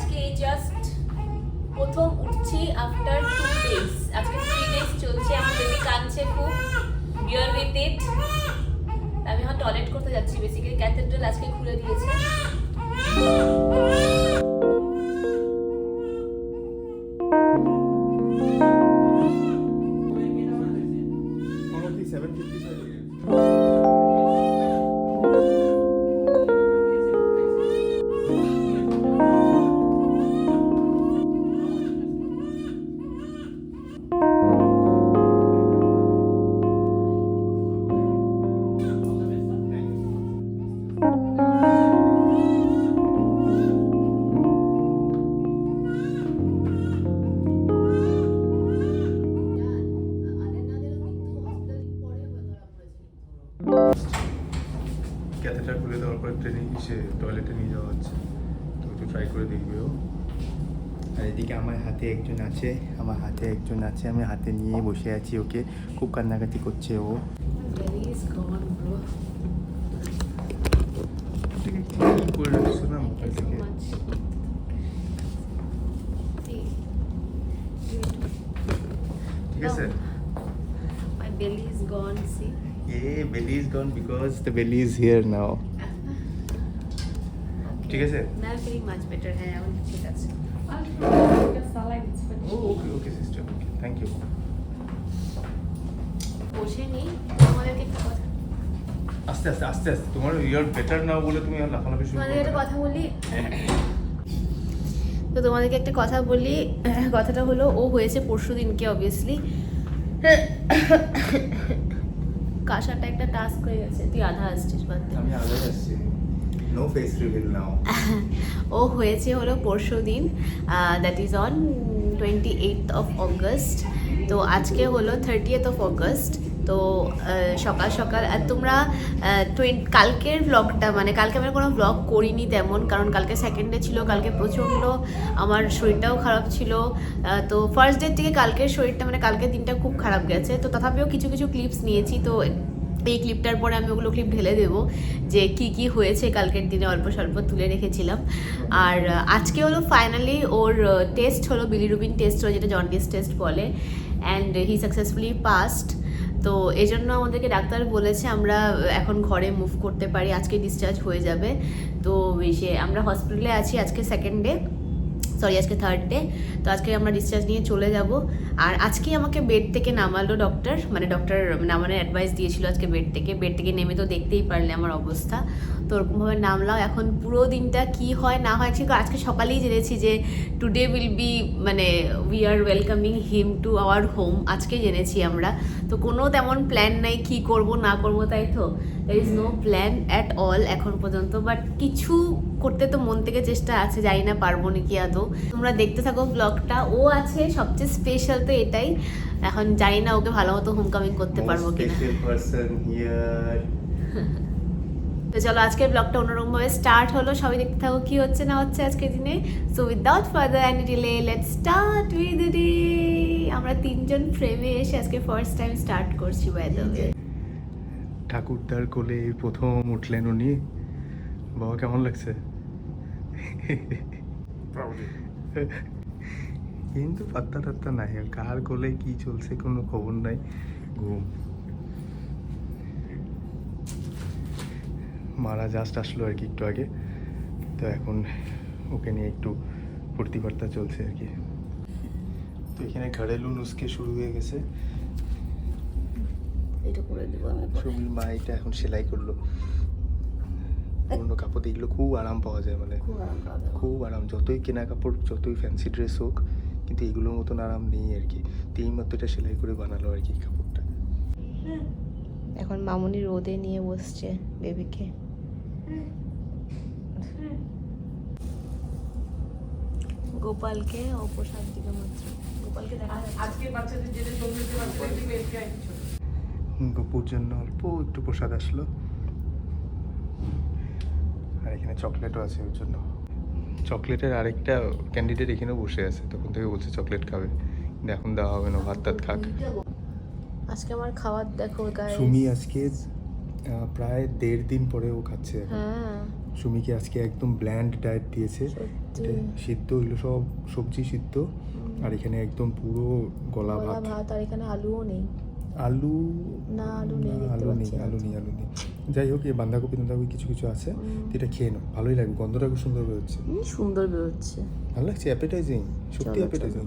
আজকে জাস্ট প্রথম উঠছি আফটার 2 days। আজকে 3 days চলছে, আমার বেবি কাঁদছে খুব, বিয়ার উইথ ইট। আমি এখন টয়লেট করতে যাচ্ছি, বেসিক্যালি ক্যাথেড্রাল আজকে খুলে দিয়েছে। ক্যাথেটার খুলে দেওয়ার পর ট্রেনে এসে টয়লেটে নিয়ে যাওয়া হচ্ছে, তো একটু ট্রাই করে দেখবে ও। আর এদিকে আমার হাতে একজন আছে, আমি হাতে নিয়ে বসে আছি, ওকে খুব কান্নাকাটি করছে ও। করে রাখছো না মোবাইল থেকে। ঠিক আছে। My belly is gone, see? Yeah, belly is gone because the belly is here now. ঠিক আছে? Now feeling much better. হ্যাঁ, এখন ঠিক আছে। Okay, sister. Okay, thank you. বসে নি, তোমাদেরকে একটা কথা আস্তে তোমার ইউর বেটার নাও বলে তুমি আর লাফালাফি শুরু তোমাদেরকে একটা করো। কথা বলি। তো তোমাদেরকে একটা কথা বলি, কথাটা হলো ও হয়েছে পরশুদিনকে অবভিয়াসলি। কাশাটা একটা টাস্ক হয়ে গেছে, তুই আধা আসছিস বাদ দে। আমি আগে আসছি। নো ফেস রিভিল নাও। ও হয়েছে হলো পরশুদিন, that is on 28th of August। তো আজকে হলো 30th of August। তো সকাল সকাল আর তোমরা কালকের ব্লগটা, মানে কালকে আমি কোনো ব্লগ করিনি তেমন, কারণ কালকে সেকেন্ড ডে ছিল, কালকে প্রচণ্ড আমার শরীরটাও খারাপ ছিল। তো ফার্স্ট ডে থেকে কালকের শরীরটা, মানে কালকের দিনটা খুব খারাপ গেছে। তো তথাপিও কিছু কিছু ক্লিপস নিয়েছি, তো এই ক্লিপটার পরে আমি ওগুলো ক্লিপ ঢেলে দেবো যে কি হয়েছে কালকের দিনে, অল্প স্বল্প তুলে রেখেছিলাম। আর আজকে হলো ফাইনালি ওর টেস্ট হলো, বিলিরুবিন টেস্ট হলো, যেটা জন্ডিস টেস্ট বলে, অ্যান্ড হি সাকসেসফুলি পাসড। তো এই জন্য আমাদেরকে ডাক্তার বলেছে আমরা এখন ঘরে মুভ করতে পারি, আজকে ডিসচার্জ হয়ে যাবে। তো আমরা হসপিটালে আছি, আজকে সেকেন্ড ডে, সরি আজকে থার্ড ডে। তো আজকে আমরা ডিসচার্জ নিয়ে চলে যাব। আর আজকেই আমাকে বেড থেকে নামালো ডক্টর, মানে ডক্টর নামানোর অ্যাডভাইস দিয়েছিল আজকে বেড থেকে নেমে তো দেখতেই পারলে আমার অবস্থা। তো ওরকমভাবে নামলাম। এখন পুরো দিনটা কি হয় না হয় আজকে সকালেই জেনেছি যে টুডে উইল বি, মানে we are welcoming him to our home, আজকে জেনেছি আমরা। তো কোনো তেমন প্ল্যান নাই কি করব না করব, তাই তো there is no plan at all এখন পর্যন্ত। বাট কিছু করতে তো মন থেকে চেষ্টা আছে, জানি না পারবো নাকি আদৌ। তোমরা দেখতে থাকো ব্লগটা। ও আছে সবচেয়ে স্পেশাল, তো এটাই। এখন জানি না ওকে ভালো মতো হোমকামিং করতে পারবো কিনা। তো চলো আজকের ব্লগটা অন্যরকমভাবে স্টার্ট হলো, সবাই দেখতে থাকো কি হচ্ছে না হচ্ছে আজকের দিনে। So without further any delay let's start with the day. আমরা তিনজন ফ্রেমে এসে আজকে ফার্স্ট টাইম স্টার্ট করছি বাই দ্য ওয়ে। ঠাকুরদার কোলে এই প্রথম উঠলেন উনি। বাবা কেমন লাগছে? কিন্তু পাত্তা টাত্তা নাই, কার কোলে কি চলছে কোনো খবর নাই। ঘুম। মারা জাস্ট আসলো আর কি একটু আগে, তো এখন ওকে নিয়ে একটু ফুর্তি বার্তা চলছে আর কি। তো এখানে ঘরেলু নুস্কে শুরু হয়ে গেছে। এটা করে দেবো আমি। সুমির মা এটা এখন সেলাই করলো। পুরোনো কাপড় দেখলো খুব আরাম পাওয়া যায়, মানে খুব আরাম। যতই কেনা কাপড়, যতই ফ্যান্সি ড্রেস হোক, কিন্তু এগুলোর মতন আরাম নেই আর কি। তো এই মাত্র এটা সেলাই করে বানালো আর কি কাপড়টা। এখন মামুনি রোদে নিয়ে বসছে বেবিকে। গোপালকে অপসাদ দিকে মাত্র, গোপালকে দেখা আজকে বাচ্চাদের যেটা সৌন্দর্য বাচ্চাদের দিকে এসে কিছু গপুর জন্য অল্প একটু প্রসাদ আসলো, আর এখানে চকলেটও আছে ওর জন্য। চকলেটের আরেকটা ক্যান্ডিডেট এখানেও বসে আছে, তখন থেকে বলছে চকলেট খাবে, কিন্তু এখন দেওয়া হবে না, ভাত টাত খাক। আজকে আমার খাবার দেখো গাইস। সুমি আজকে প্রায় 1.5 দিন পরে ও খাচ্ছে। হ্যাঁ সুমিকে আজকে একদম ব্ল্যান্ড ডায়েট দিয়েছে। সত্যি। এটা সিদ্ধ হলো সব সবজি সিদ্ধ, আর এখানে একদম পুরো গলা গলা ভাত। ভাত, আর এখানে আলুও নেই। আলু না, আলু নেই, না, দেখতে আলু নেই, পাচ্ছি না আলু তো। নেই, আলু নেই। যাই হোক, এই বাঁধাকপি টান্ধাকপি কিছু কিছু আছে, তো এটা খেয়ে নাও, ভালোই লাগবে, গন্ধটা খুব সুন্দর বেরোচ্ছে। সুন্দর বেরোচ্ছে। ভালো লাগছে, অ্যাপেটাইজিং, সত্যি চলো, অ্যাপেটাইজিং।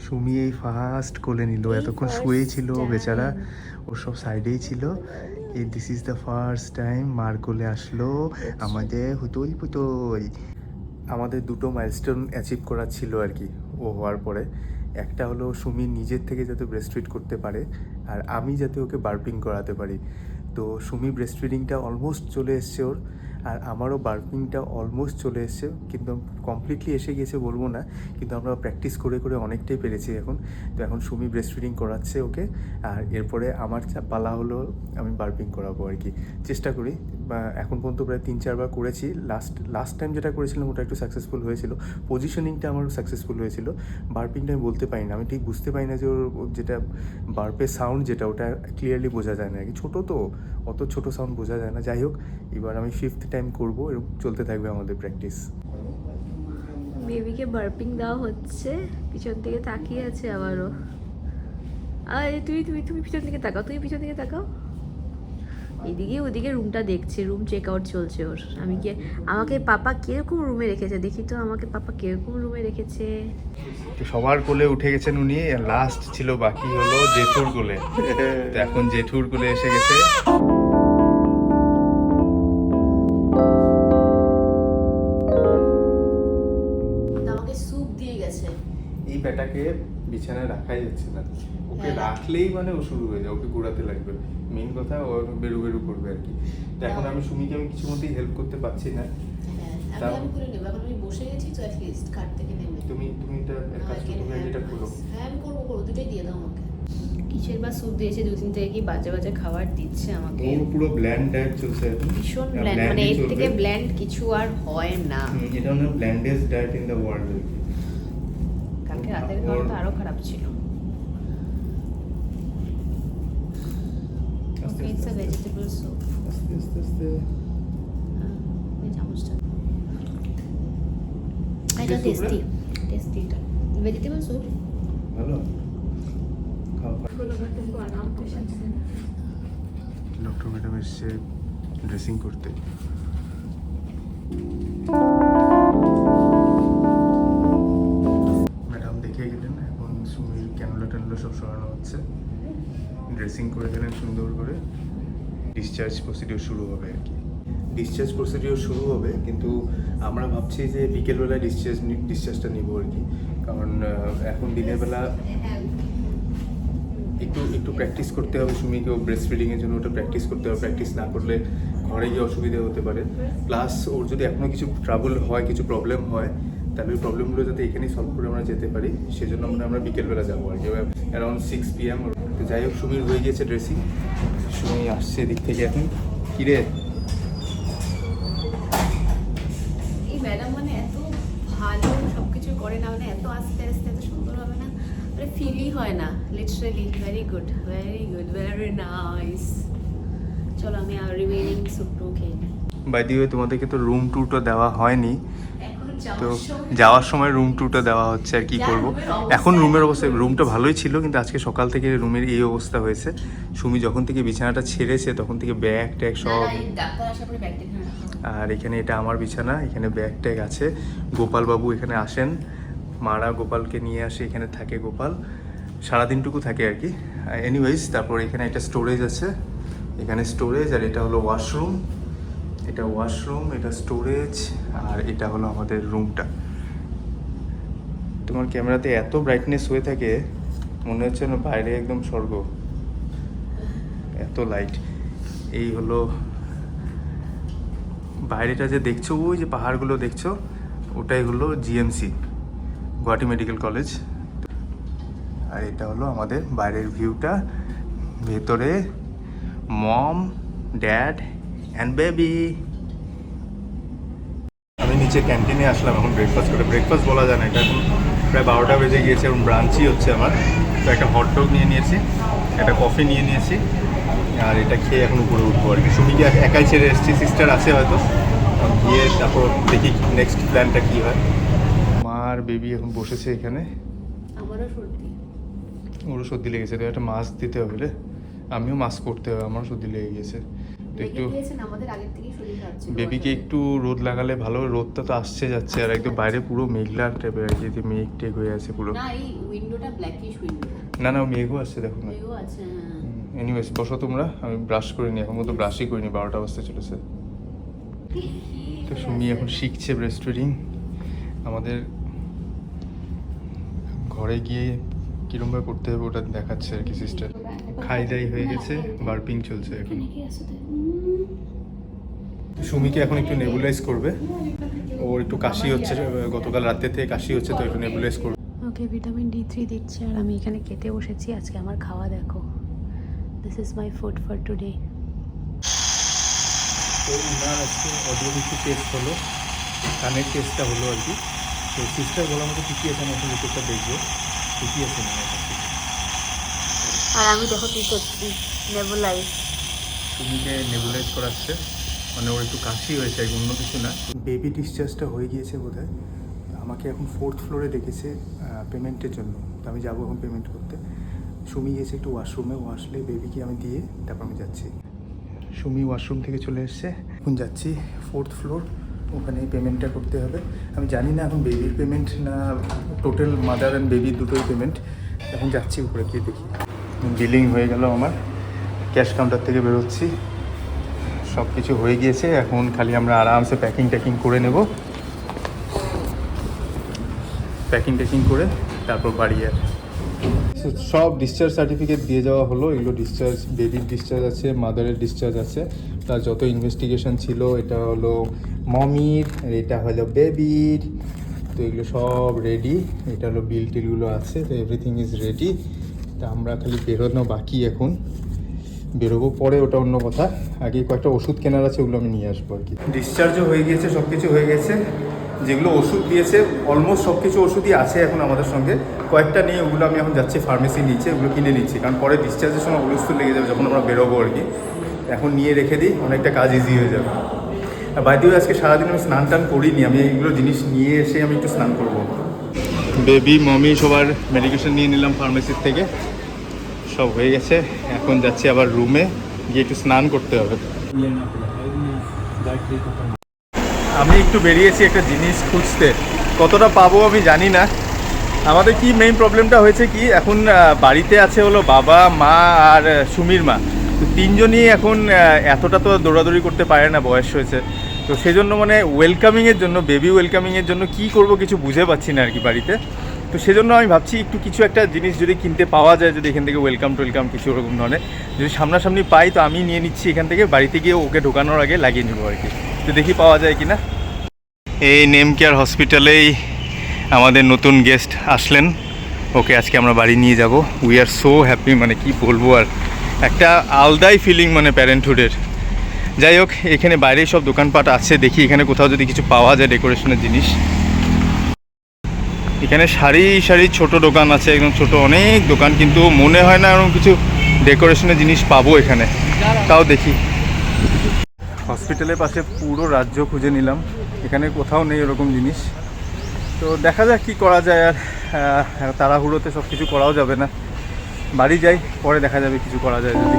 সুমি এই ফার্স্ট কোলে নিল, এই এতক্ষণ first শুয়েই ছিল time। বেচারা, ওর সব সাইডেই ছিল। এই this is the first time মার কোলে আসলো আমাদের হুতোই পুতোই। আমাদের দুটো মাইলস্টোন অ্যাচিভ করা ছিল আর কি ও হওয়ার পরে। একটা হলো সুমি নিজের থেকে যাতে ব্রেস্ট ফিড করতে পারে, আর আমি যাতে ওকে বার্পিং করাতে পারি। তো সুমি ব্রেস্ট ফিডিংটা অলমোস্ট চলে এসছে ওর, আর আমারও বার্পিংটা অলমোস্ট চলে এসছে, কিন্তু কমপ্লিটলি এসে গেছে বলবো না, কিন্তু আমরা প্র্যাকটিস করে করে অনেকটাই পেরেছি এখন। তো এখন সুমি ব্রেস্ট ফিডিং করাচ্ছে ওকে, আর এরপরে আমার পালা হলো আমি বার্পিং করাবো আর কি। চেষ্টা করি, বা এখন পর্যন্ত প্রায় 3-4 বার করেছি। লাস্ট টাইম যেটা করেছিলাম ওটা একটু সাকসেসফুল হয়েছিল, পজিশনিংটা আমার সাকসেসফুল হয়েছিল। বার্পিংটা আমি বলতে পারি না, আমি ঠিক বুঝতে পারি না যে ওর যেটা বার্পের সাউন্ড যেটা ওটা ক্লিয়ারলি বোঝা যায় না আর কি, ছোটো তো অত ছোটো সাউন্ড বোঝা যায় না। যাই হোক, এবার আমি 5th টাইম করবো, এরকম চলতে থাকবে আমাদের প্র্যাকটিস। বেবিকে বার্পিং দেওয়া হচ্ছে, পিছন থেকে তাকিয়ে আছে আবারও। আরে তুমি তুমি তুমি পিছন দিকে তাকাও, তুমি পিছন দিকে তাকাও। এদিকে ওদিকে রুমটা দেখছে, রুম চেক আউট চলছে ওর। আমাকে পাপা কিরকম রুমে রেখেছে, দেখি তো আমাকে পাপা কিরকম রুমে রেখেছে। তো সবার কোলে উঠে গেছেন উনি, লাস্ট ছিল বাকি হলো জেঠুর কোলে। তো এখন জেঠুর কোলে এসে গেছে। আমাকে স্যুপ দিয়ে গেছে। এই ব্যাটাকে বিছানায় রাখাই যাচ্ছে না, ওকে হ্যাঁ। রাখলেই মানে ও শুরু হয়ে যায়, ওকে ঘোরাতে লাগবে। মেইন কথা ও বেরু বেরু করবে আর কি। তো এখন আমি সুমিকে আমি কিছু মতেই হেল্প করতে পারছি না। হ্যাঁ, আমি করে নেব, এখন আমি বসে গেছি তো অ্যাটলিস্ট খাট থেকে নেমে। তুমি এটা এক কাজ করো, তুমি এটা খোলো। হ্যাঁ, আমি করবো, দুটোই দিয়ে দাও আমাকে। কিসের বা স্যুপ দিয়েছে, 2-3 থেকে কি বাজে বাজে খাবার দিচ্ছে আমাকে। ওর পুরো ব্ল্যান্ড ডায়েট চলছে এখন। ভীষণ আর ব্ল্যান্ড, মানে bland-ই এর চলবে। থেকে ব্ল্যান্ড কিছু আর হয় না। এটা হলো ব্ল্যান্ডেস্ট ডায়েট ইন দ্য ওয়ার্ল্ড। কালকে রাতের খাবার তো আরো খারাপ ছিল। আস্তে Okay, it's a আস্তে vegetable soup. আস্তে আস্তে আস্তে। এই চামচটা। এটা কিসের soup রে? টেস্টি এটা। Vegetable soup. ভালো খাও। ডক্টর ম্যাডাম এসছে ড্রেসিং করতে। ম্যাডাম দেখে গেলেন, এখন সুমির ক্যানুলা ট্যানুলা সব সরানো হচ্ছে, ড্রেসিং করে গেলেন সুন্দর করে। ডিসচার্জ প্রসিডিওর শুরু হবে আর কি। ডিসচার্জ প্রসিডিওর শুরু হবে, কিন্তু আমরা ভাবছি যে বিকেলবেলায় ডিসচার্জটা নিব আর কি, কারণ এখন দিনের বেলা একটু প্র্যাকটিস করতে হবে সুমিকে, ও ব্রেস্ট ফিডিংয়ের জন্য ওটা প্র্যাকটিস করতে হবে। প্র্যাকটিস না করলে ঘরে গিয়ে অসুবিধা হতে পারে। প্লাস ওর যদি এখনও কিছু ট্রাবল হয়, কিছু প্রবলেম হয়, তাহলে ওই প্রবলেমগুলো যাতে এখানেই সলভ করে আমরা যেতে পারি, সেজন্য আমরা বিকেলবেলা যাবো আর কি, অ্যারাউন্ড 6 PM। তো যাই হোক, সুমির হয়ে গিয়েছে ড্রেসিং, সুমি আসছে এদিক থেকে এখন। কিরে এই ম্যাডাম মানে এত ভালো সবকিছু করে না, মানে এত আস্তে আস্তে এত সুন্দর হবে না, মানে ফিলই হয় না। Literally very good, very nice. চলো আমি আর রিমেইনিং স্যুপটু খেয়ে নিই। বাই দি ওয়ে, তোমাদেরকে তো রুম ট্যুরটা দেওয়া হয়নি, এখন তো যাওয়ার যাওয়ার সময় রুম ট্যুরটা দেওয়া হচ্ছে আর কি করব। এখন রুমের অবস্থা, রুমটা ভালোই ছিল, কিন্তু আজকে সকাল থেকে রুমের এই অবস্থা হয়েছে। সুমি যখন থেকে বিছানাটা ছেড়েছে তখন থেকে ব্যাগ ট্যাগ সব, ডাক্তার আসার পরে ব্যাগ টেক আর এখানে এটা আমার বিছানা, এখানে ব্যাগ ট্যাগ আছে। গোপালবাবু এখানে আসেন, মারা গোপালকে নিয়ে আসে, এখানে থাকে গোপাল, সারাদিনটুকু থাকে আর কি। এনিওয়েজ, তারপর এখানে একটা স্টোরেজ আছে, এখানে স্টোরেজ, আর এটা হলো ওয়াশরুম, এটা ওয়াশরুম, এটা স্টোরেজ, আর এটা হলো আমাদের রুমটা। তোমার ক্যামেরাতে এত ব্রাইটনেস হয়ে থাকে, মনে হচ্ছে না বাইরে একদম স্বর্গ, এত লাইট। এই হলো বাইরেটা যে দেখছো, ওই যে পাহাড়গুলো দেখছো, ওটাই হলো জিএমসি, গুয়াহাটি মেডিকেল কলেজ। আর এটা হলো আমাদের বাইরের ভিউটা, ভেতরে মম, ড্যাড অ্যান্ড বেবি। আমি নিচে ক্যান্টিনে আসলাম এখন ব্রেকফাস্ট করে। ব্রেকফাস্ট বলা যায় না, এটা এখন প্রায় 12টা বেজে গিয়েছে, এখন ব্রাঞ্চই হচ্ছে আমার। তো একটা হটডগ নিয়ে নিয়েছি, একটা কফি নিয়ে নিয়েছি, আর এটা খেয়ে এখন উপরে উঠবো আর কি। সুমিকে একাই ছেড়ে এসেছি, সিস্টার আছে হয়তো, গিয়ে তারপর দেখি নেক্সট প্ল্যানটা কী হয়। মা আর বেবি এখন বসেছে এখানে, আমারও সর্দি। ওরও সর্দি লেগেছে, তো একটা মাস্ক দিতে হবে রে, আমিও মাস্ক করতে হবে, আমারও সর্দি লেগে গেছে। তো একটু আমাদের আগের থেকেই শরীর খারাপ ছিল। বেবিকে একটু রোদ লাগালে ভালো, রোদটা তো আসছে যাচ্ছে, আর একদম বাইরে পুরো মেঘলা টাইপের আর কি, যে মেঘ টেঘ হয়ে আছে পুরো। না এই উইন্ডোটা ব্ল্যাকিশ উইন্ডো। না না মেঘও আসছে দেখো না। মেঘও আছে। এনিওয়েজ বসো তোমরা, আমি ব্রাশ করিনি এখন, তো ব্রাশই করিনি, 12টা বাজতে চলেছে। তো সুমি এখন শিখছে ব্রেস্ট ফিডিং। আমাদের ঘরে গিয়ে কিরমভাবে করতে হবে ওটা দেখাচ্ছে আর কি সিস্টার। খাই দাই হয়ে গেছে, বার্পিং চলছে এখন। সুমিকে এখন একটু নেবুলাইজ করবে, ওর একটু কাশি হচ্ছে, গতকাল রাতে থেকে কাশি হচ্ছে, তো একটু নেবুলাইজ করবে। ওকে ভিটামিন D3 দিচ্ছে, আর আমি এখানে খেতে বসেছি। আজকে আমার খাওয়া দেখো, this is my food for today. তো উনার আজকে অডিও কিছু টেস্ট হলো, কানের টেস্টটা হলো আর কি। তো সিস্টার বলার মতো কী কী আছে আমি এখন রিপোর্টটা দেখবো, কী আছে না। আর আমি দেখো কি করছি, নেবুলাইজ। সুমিকে নেবুলাইজ করাচ্ছে, মানে ওর একটু কাশি হয়েছে, অন্য কিছু না। বেবি ডিসচার্জটা হয়ে গিয়েছে বোধহয়। আমাকে এখন 4th ফ্লোরে ডেকেছে পেমেন্টের জন্য, তো আমি যাবো এখন পেমেন্ট করতে। সুমি গেছে একটু ওয়াশরুমে, ও আসলে বেবিকে আমি দিয়ে তারপর আমি যাচ্ছি। সুমি ওয়াশরুম থেকে চলে এসছে, এখন যাচ্ছি 4th ফ্লোর, ওখানে পেমেন্টটা করতে হবে। আমি জানি না এখন বেবির পেমেন্ট না টোটাল মাদার অ্যান্ড বেবির দুটোই পেমেন্ট। এখন যাচ্ছি উপরে গিয়ে দেখি। বিলিং হয়ে গেল আমার, ক্যাশ কাউন্টার থেকে বেরোচ্ছি, সব কিছু হয়ে গিয়েছে। এখন খালি আমরা আরামসে প্যাকিং করে নেব, প্যাকিং করে তারপর বাড়ি। আর সব ডিসচার্জ সার্টিফিকেট দিয়ে যাওয়া হলো। এগুলো ডিসচার্জ, বেবির ডিসচার্জ আছে, মাদারের ডিসচার্জ আছে, তার যত ইনভেস্টিগেশন ছিল, এটা হলো মমির, আর এটা হলো বেবির। তো এগুলো সব রেডি, এটা হলো বিল টিলগুলো আছে, তো এভরিথিং ইজ রেডি। তা আমরা খালি বেরোনো বাকি, এখন বেরোবো পরে, ওটা অন্য কথা। আগে কয়েকটা ওষুধ কেনার আছে, ওগুলো আমি নিয়ে আসবো আর কি। ডিসচার্জও হয়ে গিয়েছে, সব কিছু হয়ে গেছে। যেগুলো ওষুধ দিয়েছে অলমোস্ট সব কিছু ওষুধই আছে এখন আমাদের সঙ্গে, কয়েকটা নিয়ে ওগুলো আমি এখন যাচ্ছি ফার্মেসি নিচে, ওগুলো কিনে নিচ্ছি, কারণ পরে ডিসচার্জের সময় ওষুধ লেগে যাবে যখন আমরা বেরোবো আর কি। এখন নিয়ে রেখে দিই, অনেকটা কাজ ইজি হয়ে যাবে। আর বাইরেও আজকে সারাদিন আমি স্নান টান করিনি, আমি এইগুলো জিনিস নিয়ে এসে আমি একটু স্নান করবো। বেবি মমি সবার মেডিকেশন নিয়ে নিলাম ফার্মেসির থেকে, সব হয়ে গেছে। এখন যাচ্ছি আবার রুমে গিয়ে একটু স্নান করতে হবে। আমি একটু বেরিয়েছি একটা জিনিস খুঁজতে, কতটা পাবো আমি জানি না। আমাদের কি মেইন প্রবলেমটা হয়েছে কি, এখন বাড়িতে আছে হলো বাবা, মা আর সুমির মা, তো তিনজনই এখন এতটা তো দৌড়াদৌড়ি করতে পারে না, বয়স হয়েছে। তো সেই জন্য মানে ওয়েলকামিংয়ের জন্য, বেবি ওয়েলকামিংয়ের জন্য কি করব কিছু বুঝে পাচ্ছি না আর কি বাড়িতে। তো সেজন্য আমি ভাবছি একটু কিছু একটা জিনিস যদি কিনতে পাওয়া যায়, যদি এখান থেকে ওয়েলকাম কিছু ওরকম ধরনের যদি সামনাসামনি পাই, তো আমি নিয়ে নিচ্ছি এখান থেকে, বাড়িতে গিয়ে ওকে ঢোকানোর আগে লাগিয়ে নেবো আর কি। তো দেখি পাওয়া যায় কি না। এই নেম কেয়ার হসপিটালেই আমাদের নতুন গেস্ট আসলেন, ওকে আজকে আমরা বাড়ি নিয়ে যাব। উই আর সো হ্যাপি, মানে কি বলবো আর, একটা আলাদাই ফিলিং মানে প্যারেন্টহুডের। যাই হোক, এখানে বাইরে সব দোকানপাট আছে, দেখি এখানে কোথাও যদি কিছু পাওয়া যায় ডেকোরেশনের জিনিস। এখানে সারি সারি ছোট দোকান আছে, একদম ছোট অনেক দোকান, কিন্তু মনে হয় না এরকম কিছু ডেকোরেশনের জিনিস পাবো এখানে, তাও দেখি। হসপিটালের পাশে পুরো রাজ্য খুঁজে নিলাম, এখানে কোথাও নেই এরকম জিনিস। তো দেখা যাক কী করা যায়। আর তাড়াহুড়োতে সব কিছু করাও যাবে না, বাড়ি যাই, পরে দেখা যাবে কিছু করা যায় যদি।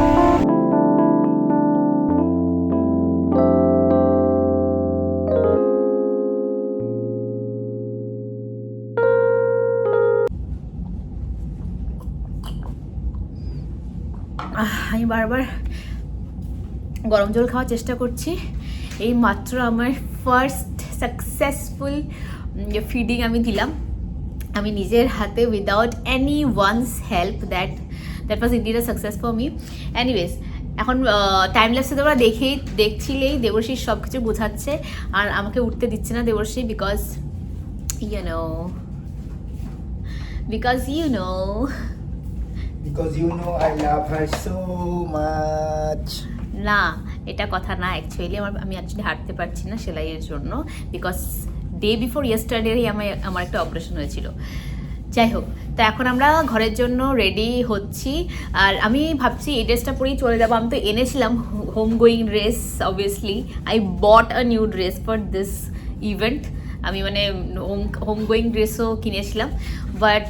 আমি বারবার গরম জল খাওয়ার চেষ্টা করছি। এই মাত্র আমার ফার্স্ট সাকসেসফুল ফিডিং আমি দিলাম, আমি নিজের হাতে, without any one's help. That was indeed a success for me. Anyways, এখন টাইম ল্যাপসে তোমরা দেখছিলেই দেবর্ষী সব কিছু বোঝাচ্ছে, আর আমাকে উঠতে দিচ্ছে না Debarshi, because you know because you know I love her so much. না, এটা কথা না। অ্যাকচুয়ালি আমি অ্যাকচুয়ালি হাঁটতে পারছি না সেলাইয়ের জন্য, বিকজ ডে বিফোর ইয়েস্টারডে আমার একটা অপারেশন হয়েছিল। যাই হোক, তো এখন আমরা ঘরের জন্য রেডি হচ্ছি। আর আমি ভাবছি এই ড্রেসটা পরেই চলে যাবো। আমি তো এনেছিলাম home going dress, obviously I bought a new dress for this event. আমি মানে হোম গোয়িং ড্রেসও কিনেছিলাম, বাট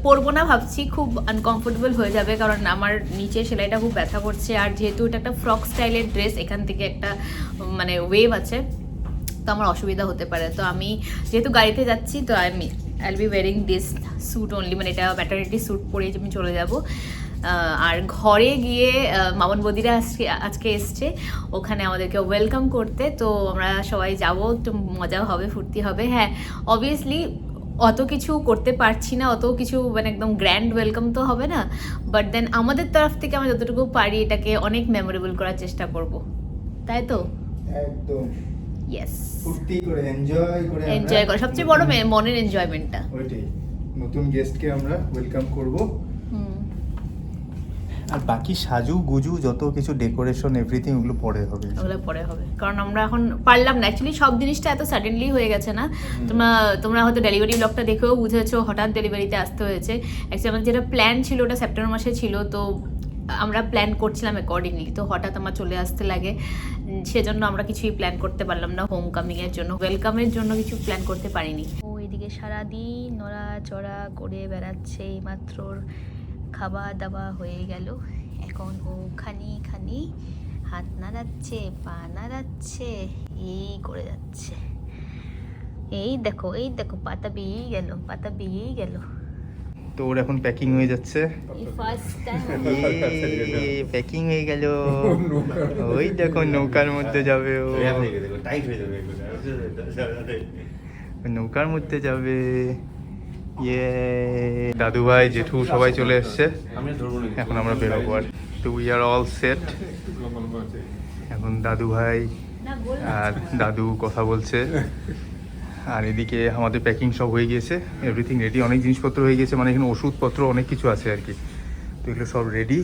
পরবো না ভাবছি, খুব আনকমফোর্টেবল হয়ে যাবে, কারণ আমার নিচে সেলাইটা খুব ব্যথা করছে। আর যেহেতু এটা একটা ফ্রক স্টাইলের ড্রেস, এখান থেকে একটা মানে ওয়েভ আছে, তো আমার অসুবিধা হতে পারে। তো আমি যেহেতু গাড়িতে যাচ্ছি, তো I'll be wearing this suit only, মানে এটা ম্যাটারনিটি স্যুট পরে আমি চলে যাব। আর ঘরে গিয়ে মামন বদিরা আজকে এসছে, ওখানে আমাদেরকে ওয়েলকাম করতে। তো আমরা সবাই যাব, একটু মজাও হবে, ফুর্তি হবে। হ্যাঁ, অবভিয়াসলি অত কিছু করতে পারছি না, অত কিছু মানে একদম গ্র্যান্ড ওয়েলকাম তো হবে না, বাট দেন আমাদের তরফ থেকে আমরা যতটুকু পারি এটাকে অনেক মেমোরেবল করার চেষ্টা করব, তাই তো? একদম ইয়েস, ফুর্তি করে এনজয় করে, সবচেয়ে বড় মনের এনজয়মেন্টটা। ওইটাই, নতুন গেস্টকে আমরা ওয়েলকাম করব। আর বাকি সাজু গুজু যত কিছু ডেকোরেশন এভরিথিং ওগুলো পরে হবে, কারণ আমরা এখন পারলাম না। অ্যাকচুয়ালি সব জিনিসটা এত সাডেনলি হয়ে গেছে না। তোমরা হয়তো ডেলিভারি ব্লগটা দেখেও বুঝেছো, হঠাৎ ডেলিভারিতে আসতে হয়েছে। অ্যাকচুয়ালি আমাদের যেটা প্ল্যান ছিল ওটা সেপ্টেম্বর মাসে ছিল, তো আমরা প্ল্যান করছিলাম অ্যাকর্ডিংলি, তো হঠাৎ আমার চলে আসতে লাগে, সেজন্য আমরা কিছুই প্ল্যান করতে পারলাম না। হোম কামিংয়ের জন্য, ওয়েলকামের জন্য কিছু প্ল্যান করতে পারিনি। ও এদিকে সারাদিন নড়াচড়া করে বেড়াচ্ছে, এইমাত্র খাওয়া দাওয়া হয়ে গেল, এখন ও খানি হাত নাড়াচ্ছে, পা নাড়াচ্ছে, এই করে যাচ্ছে। এই দেখো পাতা বেরিয়েই গেল। তো ওর এখন প্যাকিং হয়ে যাচ্ছে, প্যাকিং হয়ে গেল। ওই দেখো নৌকার মধ্যে যাবে, ও নৌকার মধ্যে যাবে। ইয়ে, দাদু ভাই জেঠু সবাই চলে এসছে, এখন আমরা বেরোবো। আর তো উই আর অল সেট। এখন দাদু ভাই আর দাদু কথা বলছে, আর এদিকে আমাদের প্যাকিং সব হয়ে গিয়েছে, এভরিথিং রেডি, অনেক জিনিসপত্র হয়ে গেছে, মানে এখানে ওষুধপত্র অনেক কিছু আছে আর কি। তো এগুলো সব রেডি,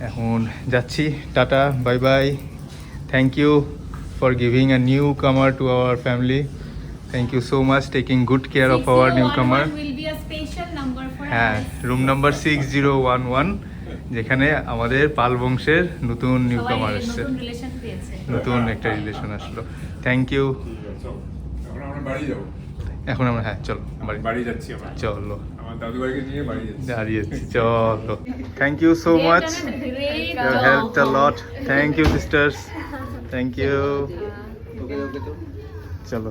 এখন যাচ্ছি। Tata, bye bye, thank you for giving a newcomer to our family. Thank you so much, taking good care of our newcomer. হ্যাঁ, রুম নাম্বার 6011, যেখানে আমাদের পাল বংশের নতুন নিউ কামার এসছে, নতুন একটা রিলেশন আসলো। Thank you. এখন আমরা হ্যাঁ চলো বাড়ি যাচ্ছি, চলো আমার দাদু ভাইকে নিয়ে বাড়ি যাচ্ছি, চলো। Thank you so much, you have helped a lot. Thank you sisters, thank you. चलो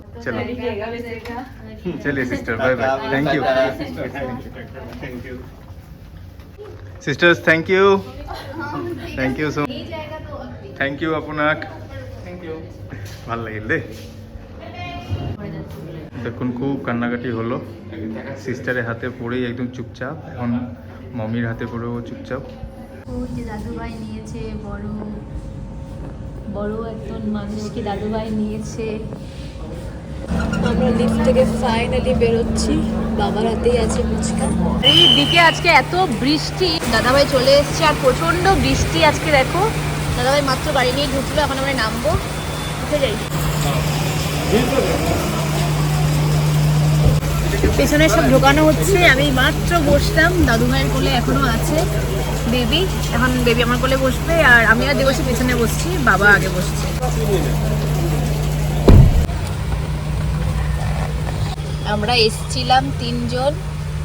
चलिए sister, bye bye, thank you sisters, thank you so, thank you আপনাক, ভালো লাগিল দে। দেখুন খুব কান্নাকাটি হলো, সিস্টারের হাতে পড়েই একদম চুপচাপ, এখন মমির হাতে পড়েও চুপচাপ। ওই যে দাদুভাই নিয়েছে, বড় একজন মানুষকে দাদুভাই নিয়েছে। আমরা লিফট থেকে ফাইনালি বেরোচ্ছি, বাবার হাতেই আছে ফুচকা। এই দিকে আজকে এত বৃষ্টি, দাদাভাই চলে এসছে, আর প্রচন্ড বৃষ্টি আজকে। দেখো দাদাভাই মাত্র গাড়ি নিয়ে ঢুকলো, এখন আমরা নামবো, উঠে যাই। পেছনে সব ঢোকানো হচ্ছে, আমি মাত্র বসলাম, দাদুভাইয়ের কোলে এখনো আছে বেবি, এখন বেবি আমার কোলে বসবে, আর আমি আর দেবসী পেছনে বসছি, বাবা আগে বসছে। আমরা এসছিলাম তিনজন,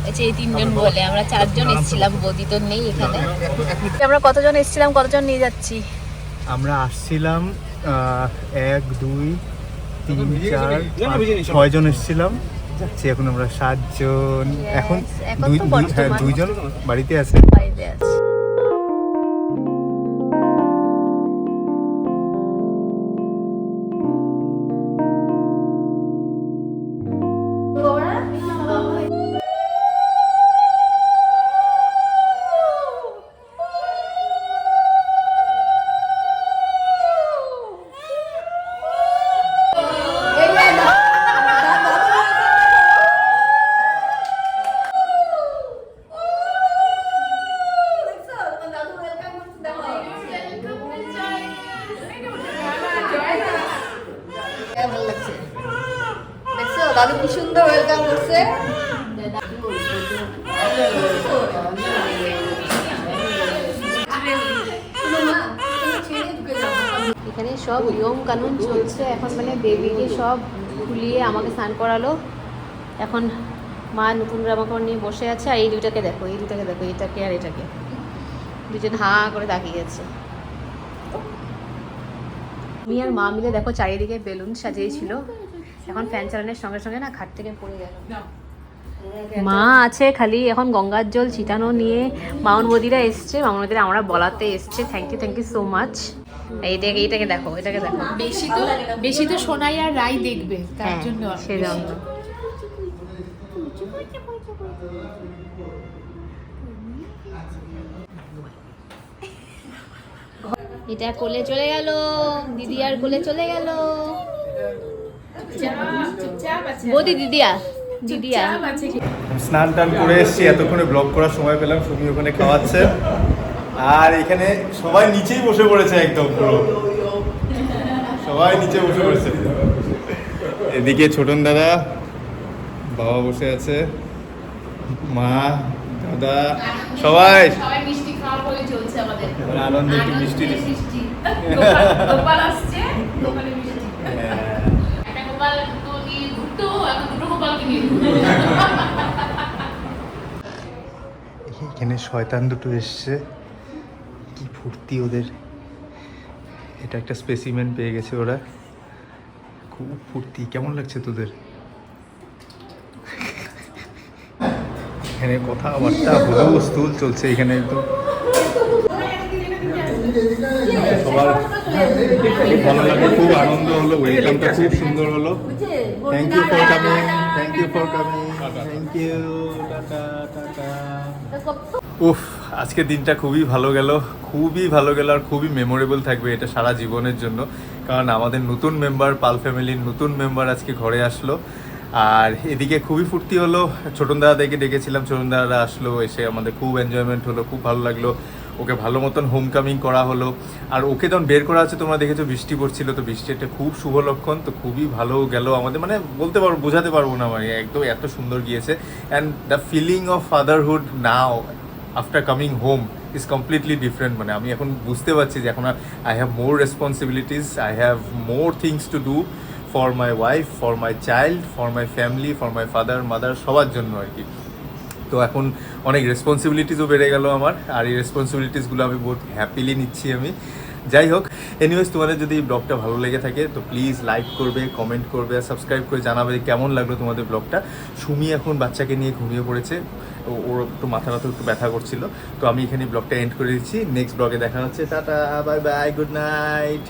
এই তিনজন বলে আমরা চারজন এসছিলাম, বৌদি তো নেই এখানে। আমরা কতজন এসছিলাম, কতজন নিয়ে যাচ্ছি? আমরা আসছিলাম 1 2 3 4 5 জন এসছিলাম, যাচ্ছি এখন আমরা 7 জন। এখন 2 জন বাড়িতে আছে। দাদু কি সুন্দর ওয়েলকাম করছে। এখানে সব নিয়ম কানুন চলছে এখন, মানে দেবীকে সব খুলিয়ে আমাকে স্নান করালো। এখন মা নতুন জামা কাপড় নিয়ে বসে আছে, আর এই দুটাকে দেখো, এটাকে আর এটাকে, দুজন হাঁ করে তাকিয়ে আছে। আমি আর মা মিলে দেখো চারিদিকে বেলুন সাজিয়েছিল, এখন ফ্যান চালানোর সঙ্গে সঙ্গে না খাট থেকে পড়ে গেল। মা আছে খালি এখন গঙ্গার জল ছিটানো নিয়ে। মামুনবদিরা এসছে, মামুনবদিরা আমরা বলাতে এসছে। Thank you so much. এটাকে দেখো, এটাকে দেখো। বেশি তো সোনাই আর রাই দেখবে, তার হ্যাঁ, জন্য সেজন্য। এটা কোলে চলে গেল, দিদি আর কোলে চলে গেল। বৌদি দিদিয়া স্নান টান করে এসেছি, এতক্ষণে ব্লগ করার সময় পেলাম। সুমি ওখানে খাওয়াচ্ছে, আর এখানে সবাই নিচেই বসে পড়েছে, একদম পুরো সবাই নিচে বসে পড়েছে। এদিকে ছোটন দাদা, বাবা বসে আছে, মা, দাদা, সবাই মিষ্টি খাওয়া বলে চলছে আমাদের। আনন্দে একটু মিষ্টি গোপাল আসছে, দোকানে মিষ্টি। একটা গোপাল তো নিয়ে ঘুরতো, এখন দুটো গোপালকে নিয়ে এখানে শয়তান দুটো এসছে, কি ফুর্তি ওদের। এটা একটা স্পেসিমেন পেয়ে গেছে ওরা, খুব ফুর্তি। কেমন লাগছে তোদের? এখানে কথাবার্তা হুলস্থুল চলছে এখানে একদম। সবার খুব ভালো লাগে, খুব আনন্দ হলো, ওয়েলকামটা খুব সুন্দর হলো। Thank you for coming, thank you for coming, thank you, tata tata. উফ, আজকের দিনটা খুবই ভালো গেল, আর খুবই মেমোরেবল থাকবে এটা সারা জীবনের জন্য। কারণ আমাদের নতুন মেম্বার, পাল ফ্যামিলির নতুন মেম্বার আজকে ঘরে আসলো। আর এদিকে খুবই ফুর্তি হলো, ছোটন দাদাদেরকে ডেকেছিলাম, ছোটন দাদারা আসলো, এসে আমাদের খুব এনজয়মেন্ট হলো, খুব ভালো লাগলো। ওকে ভালো মতন হোম কামিং করা হলো। আর ওকে যখন বের করা হচ্ছে, তোমরা দেখেছো বৃষ্টি পড়ছিল, তো বৃষ্টি একটা খুব শুভ লক্ষণ। তো খুবই ভালো গেল আমাদের, মানে বলতে পারবো, বোঝাতে পারবো না, মানে একদম এত সুন্দর গিয়েছে। And the feeling of fatherhood now after coming home is completely different. মানে আমি এখন বুঝতে পারছি যে এখন I have more responsibilities, I have more things to do for my wife, for my child, for my family, for my father mother, সবার জন্য আর কি। তো এখন অনেক রেসপন্সিবিলিটিসও বেড়ে গেল আমার, আর এই রেসপন্সিবিলিটিসগুলো আমি বহুত হ্যাপিলি নিচ্ছি আমি। যাই হোক, এনিওয়েজ, তোমাদের যদি এই ব্লগটা ভালো লেগে থাকে তো প্লিজ লাইক করবে, কমেন্ট করবে, আর সাবস্ক্রাইব করে জানাবে কেমন লাগলো তোমাদের ব্লগটা। সুমি এখন বাচ্চাকে নিয়ে ঘুমিয়ে পড়েছে, ওর একটু মাথা একটু ব্যথা করছিল। তো আমি এখানে ব্লগটা এন্ড করে দিচ্ছি, নেক্সট ব্লগে দেখা হচ্ছে, tata, bye by, good night.